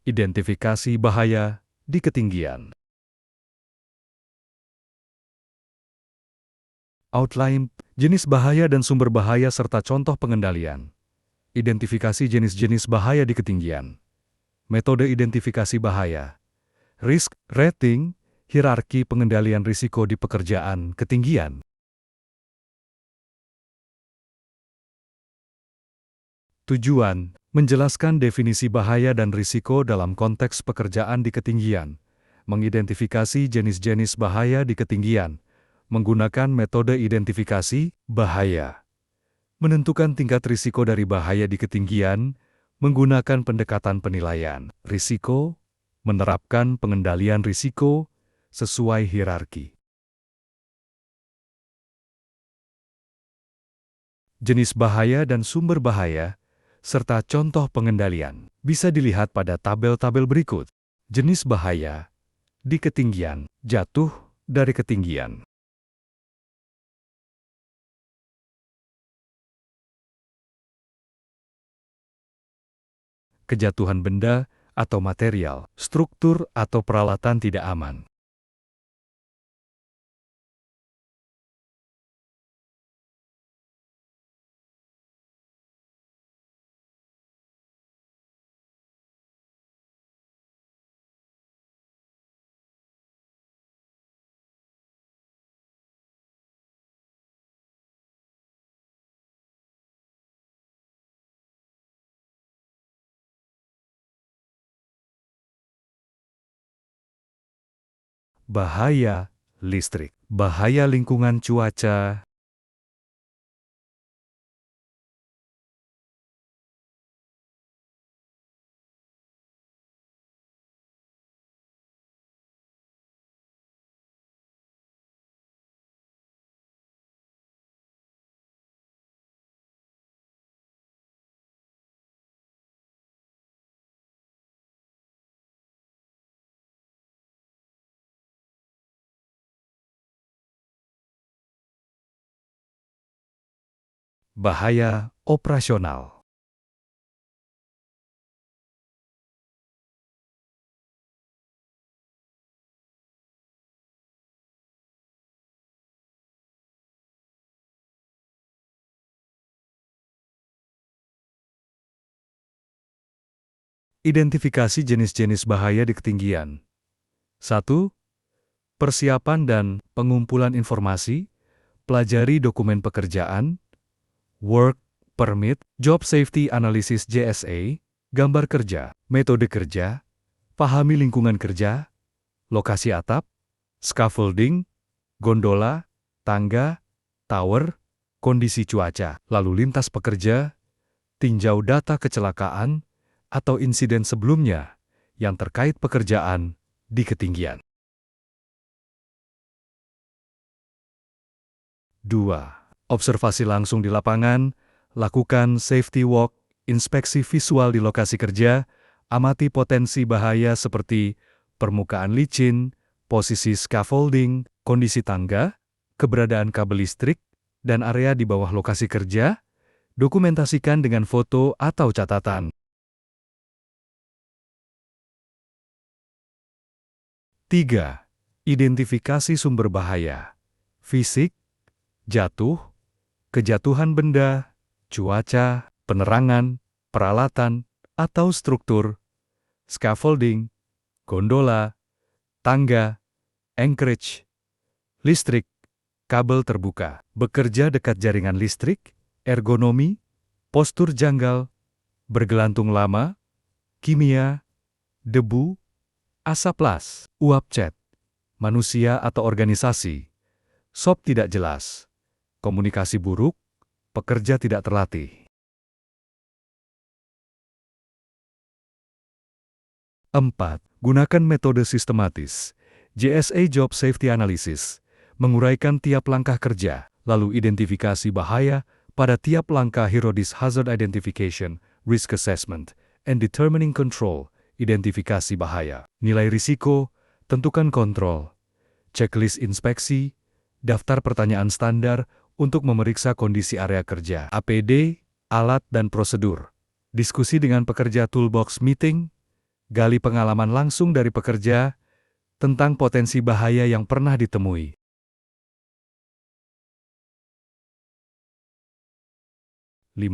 Identifikasi bahaya di ketinggian. Outline, jenis bahaya dan sumber bahaya serta contoh pengendalian. Identifikasi jenis-jenis bahaya di ketinggian. Metode identifikasi bahaya. Risk rating, hierarki pengendalian risiko di pekerjaan ketinggian. Tujuan, menjelaskan definisi bahaya dan risiko dalam konteks pekerjaan di ketinggian. Mengidentifikasi jenis-jenis bahaya di ketinggian. Menggunakan metode identifikasi bahaya. Menentukan tingkat risiko dari bahaya di ketinggian, menggunakan pendekatan penilaian risiko, menerapkan pengendalian risiko sesuai hierarki. Jenis bahaya dan sumber bahaya, serta contoh pengendalian, bisa dilihat pada tabel-tabel berikut. Jenis bahaya di ketinggian, jatuh dari ketinggian. Kejatuhan benda atau material, struktur atau peralatan tidak aman. Bahaya listrik, bahaya lingkungan cuaca. Bahaya operasional. Identifikasi jenis-jenis bahaya di ketinggian. 1. Persiapan dan pengumpulan informasi, pelajari dokumen pekerjaan, work permit, job safety analysis JSA, gambar kerja, metode kerja, pahami lingkungan kerja, lokasi atap, scaffolding, gondola, tangga, tower, kondisi cuaca, lalu lintas pekerja, tinjau data kecelakaan, atau insiden sebelumnya yang terkait pekerjaan di ketinggian. 2. Observasi langsung di lapangan, lakukan safety walk, inspeksi visual di lokasi kerja, amati potensi bahaya seperti permukaan licin, posisi scaffolding, kondisi tangga, keberadaan kabel listrik, dan area di bawah lokasi kerja, dokumentasikan dengan foto atau catatan. 3. Identifikasi sumber bahaya. Fisik, jatuh, kejatuhan benda, cuaca, penerangan, peralatan, atau struktur, scaffolding, gondola, tangga, anchorage, listrik, kabel terbuka, bekerja dekat jaringan listrik, ergonomi, postur janggal, bergelantung lama, kimia, debu, asap las, uap cat, manusia atau organisasi, sop tidak jelas, komunikasi buruk, pekerja tidak terlatih. 4. Gunakan metode sistematis, JSA Job Safety Analysis, menguraikan tiap langkah kerja, lalu identifikasi bahaya pada tiap langkah HIRODIS Hazard Identification, Risk Assessment, and Determining Control, identifikasi bahaya, nilai risiko, tentukan kontrol, checklist inspeksi, daftar pertanyaan standar untuk memeriksa kondisi area kerja, APD, alat dan prosedur, diskusi dengan pekerja toolbox meeting, Gali pengalaman langsung dari pekerja tentang potensi bahaya yang pernah ditemui. 5.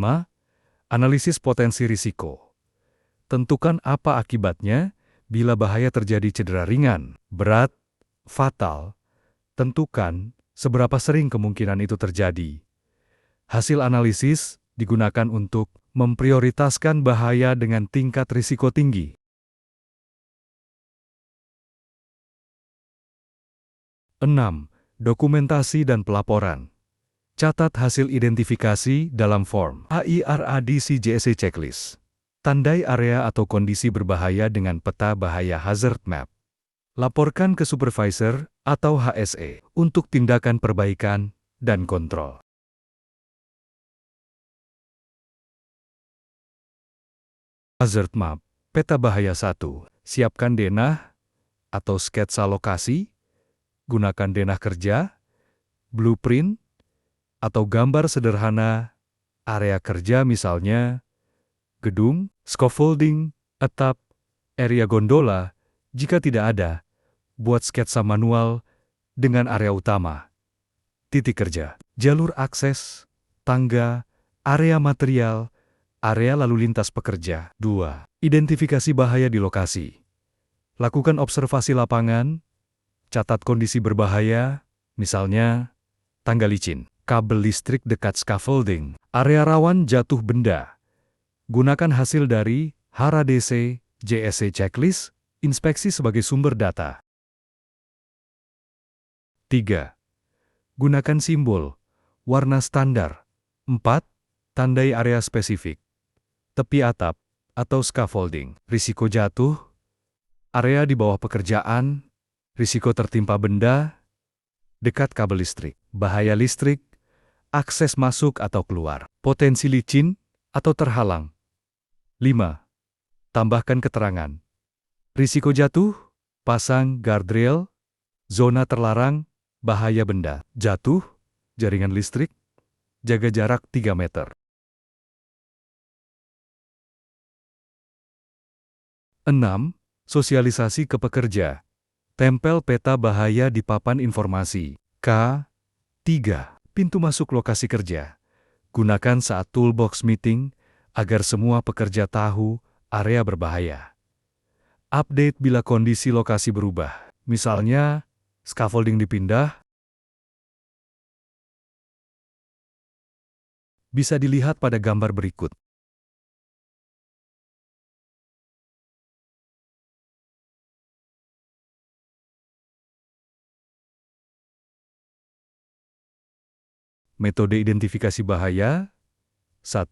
Analisis potensi risiko. Tentukan apa akibatnya bila bahaya terjadi cedera ringan, berat, fatal. Tentukan seberapa sering kemungkinan itu terjadi. Hasil analisis digunakan untuk memprioritaskan bahaya dengan tingkat risiko tinggi. 6. Dokumentasi dan pelaporan. Catat hasil identifikasi dalam form HIRADC JSA Checklist. Tandai area atau kondisi berbahaya dengan peta bahaya hazard map. Laporkan ke supervisor atau HSE untuk tindakan perbaikan dan kontrol. Hazard map, peta bahaya 1. Siapkan denah atau sketsa lokasi. Gunakan denah kerja, blueprint, atau gambar sederhana area kerja misalnya gedung, scaffolding, atap, area gondola. Jika tidak ada, buat sketsa manual dengan area utama. Titik kerja, jalur akses, tangga, area material, area lalu lintas pekerja. 2. Identifikasi bahaya di lokasi. Lakukan observasi lapangan, catat kondisi berbahaya, misalnya tangga licin, kabel listrik dekat scaffolding, area rawan jatuh benda. Gunakan hasil dari HIRADC JSA Checklist, inspeksi sebagai sumber data. 3. Gunakan simbol, warna standar. 4. Tandai area spesifik. Tepi atap atau scaffolding. Risiko jatuh, area di bawah pekerjaan, risiko tertimpa benda, dekat kabel listrik, bahaya listrik, akses masuk atau keluar, potensi licin atau terhalang. 5. Tambahkan keterangan. Risiko jatuh, pasang guardrail, zona terlarang, bahaya benda, jatuh, jaringan listrik, jaga jarak 3 meter. 6. Sosialisasi ke pekerja. Tempel peta bahaya di papan informasi. K3. Pintu masuk lokasi kerja. Gunakan saat toolbox meeting agar semua pekerja tahu area berbahaya. Update bila kondisi lokasi berubah. Misalnya, scaffolding dipindah. Bisa dilihat pada gambar berikut. Metode identifikasi bahaya. 1.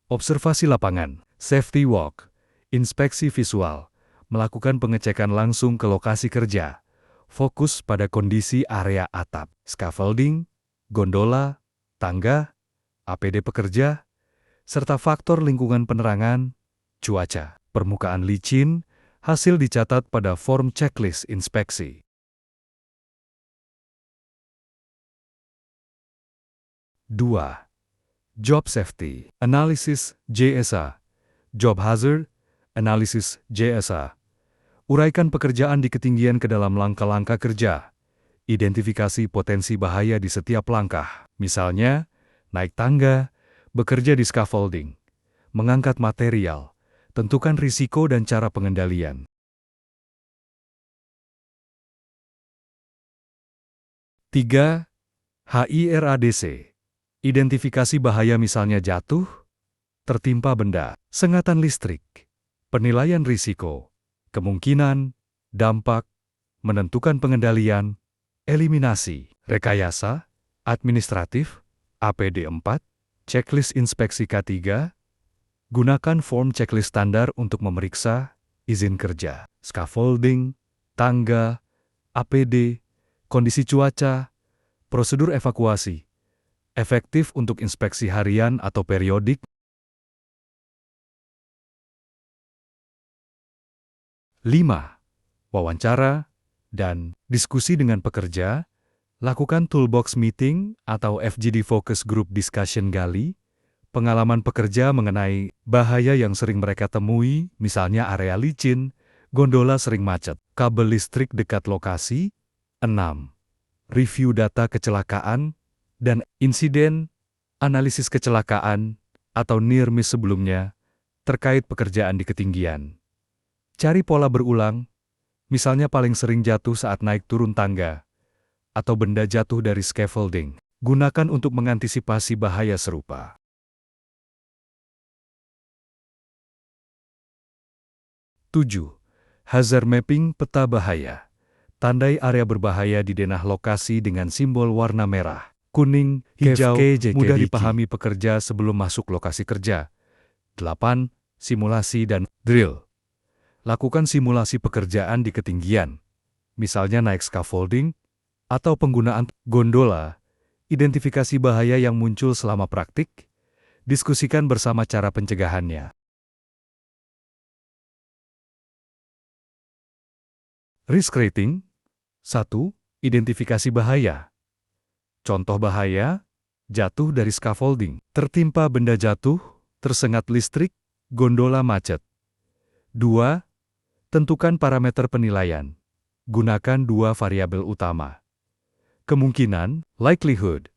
Observasi lapangan, safety walk, inspeksi visual, melakukan pengecekan langsung ke lokasi kerja, fokus pada kondisi area atap, scaffolding, gondola, tangga, APD pekerja, serta faktor lingkungan penerangan, cuaca, permukaan licin, hasil dicatat pada form checklist inspeksi. 2. Job Safety Analysis JSA. Job Hazard Analysis JSA. Uraikan pekerjaan di ketinggian ke dalam langkah-langkah kerja. Identifikasi potensi bahaya di setiap langkah. Misalnya, naik tangga, bekerja di scaffolding, mengangkat material, tentukan risiko dan cara pengendalian. 3. HIRADC. Identifikasi bahaya misalnya jatuh, tertimpa benda, sengatan listrik, penilaian risiko, kemungkinan, dampak, menentukan pengendalian, eliminasi, rekayasa, administratif, APD 4, checklist inspeksi K3, gunakan form checklist standar untuk memeriksa izin kerja, scaffolding, tangga, APD, kondisi cuaca, prosedur evakuasi, efektif untuk inspeksi harian atau periodik. 5. Wawancara dan diskusi dengan pekerja. Lakukan toolbox meeting atau FGD Focus Group Discussion. Gali pengalaman pekerja mengenai bahaya yang sering mereka temui, misalnya area licin, gondola sering macet, kabel listrik dekat lokasi. 6. Review data kecelakaan dan insiden, analisis kecelakaan atau near miss sebelumnya terkait pekerjaan di ketinggian. Cari pola berulang, misalnya paling sering jatuh saat naik turun tangga, atau benda jatuh dari scaffolding. Gunakan untuk mengantisipasi bahaya serupa. 7. Hazard mapping peta bahaya. Tandai area berbahaya di denah lokasi dengan simbol warna merah, kuning, hijau, mudah dipahami pekerja sebelum masuk lokasi kerja. 8. Simulasi dan drill. Lakukan simulasi pekerjaan di ketinggian, misalnya naik scaffolding atau penggunaan gondola. Identifikasi bahaya yang muncul selama praktik, diskusikan bersama cara pencegahannya. Risk rating. 1. Identifikasi bahaya. Contoh bahaya, jatuh dari scaffolding, tertimpa benda jatuh, tersengat listrik, gondola macet. 2. Tentukan parameter penilaian. Gunakan 2 variabel utama. Kemungkinan, likelihood,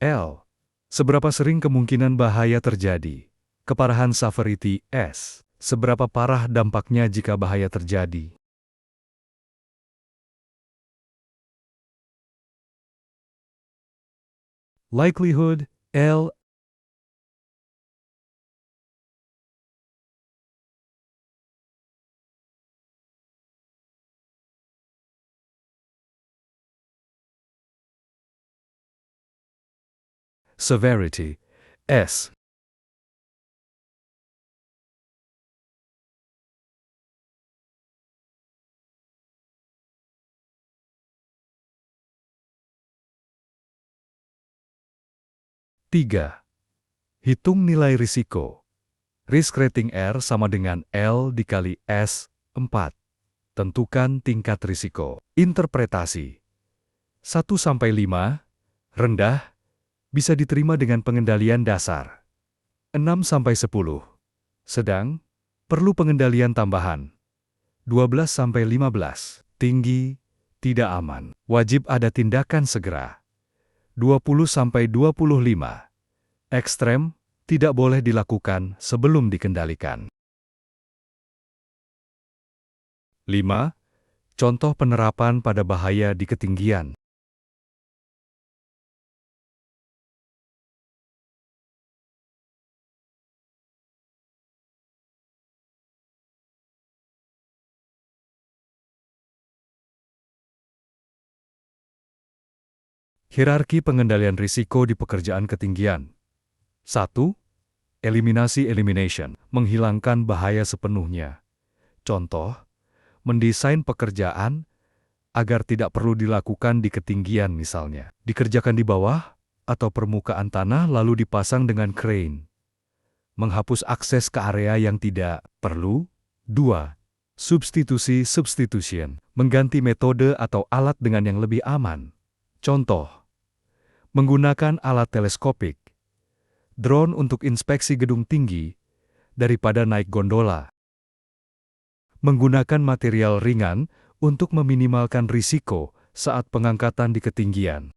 L. Seberapa sering kemungkinan bahaya terjadi? Keparahan severity, S. Seberapa parah dampaknya jika bahaya terjadi? Likelihood, L. Severity, S. Tiga. Hitung nilai risiko. Risk rating R sama dengan L dikali S. 4. Tentukan tingkat risiko. Interpretasi. 1-5, rendah, bisa diterima dengan pengendalian dasar. 6-10, sedang, perlu pengendalian tambahan. 12-15, tinggi, tidak aman, wajib ada tindakan segera. 20-25, ekstrem, tidak boleh dilakukan sebelum dikendalikan. 5. Contoh penerapan pada bahaya di ketinggian. Hierarki pengendalian risiko di pekerjaan ketinggian. 1. Eliminasi elimination, menghilangkan bahaya sepenuhnya. Contoh, mendesain pekerjaan agar tidak perlu dilakukan di ketinggian misalnya. Dikerjakan di bawah atau permukaan tanah lalu dipasang dengan crane. Menghapus akses ke area yang tidak perlu. 2. Substitusi substitution, mengganti metode atau alat dengan yang lebih aman. Contoh, menggunakan alat teleskopik, drone untuk inspeksi gedung tinggi, daripada naik gondola. Menggunakan material ringan untuk meminimalkan risiko saat pengangkatan di ketinggian.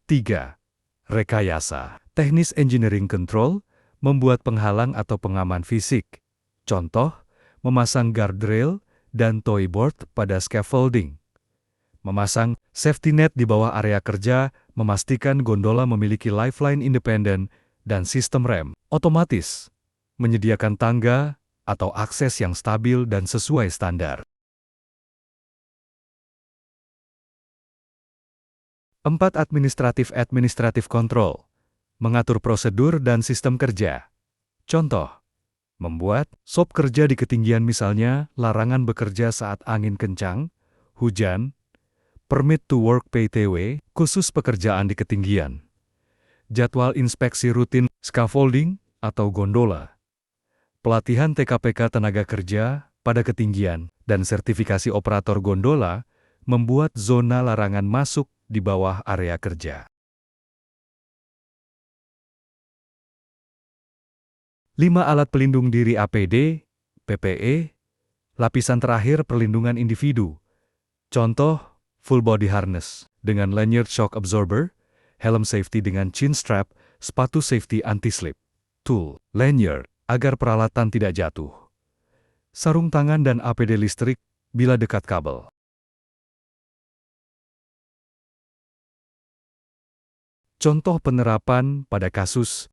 3. Rekayasa. Teknis engineering control, membuat penghalang atau pengaman fisik. Contoh, memasang guardrail dan toy board pada scaffolding. Memasang safety net di bawah area kerja, memastikan gondola memiliki lifeline independen dan sistem rem otomatis. Menyediakan tangga atau akses yang stabil dan sesuai standar. 4. Administratif control, mengatur prosedur dan sistem kerja. Contoh, membuat SOP kerja di ketinggian misalnya larangan bekerja saat angin kencang, hujan, permit to work PTW, khusus pekerjaan di ketinggian. Jadwal inspeksi rutin scaffolding atau gondola. Pelatihan TKPK tenaga kerja pada ketinggian dan sertifikasi operator gondola membuat zona larangan masuk di bawah area kerja. 5 alat pelindung diri APD, PPE, lapisan terakhir perlindungan individu. Contoh, full body harness dengan lanyard shock absorber, helm safety dengan chin strap, sepatu safety anti-slip, tool, lanyard, agar peralatan tidak jatuh, sarung tangan dan APD listrik bila dekat kabel. Contoh penerapan pada kasus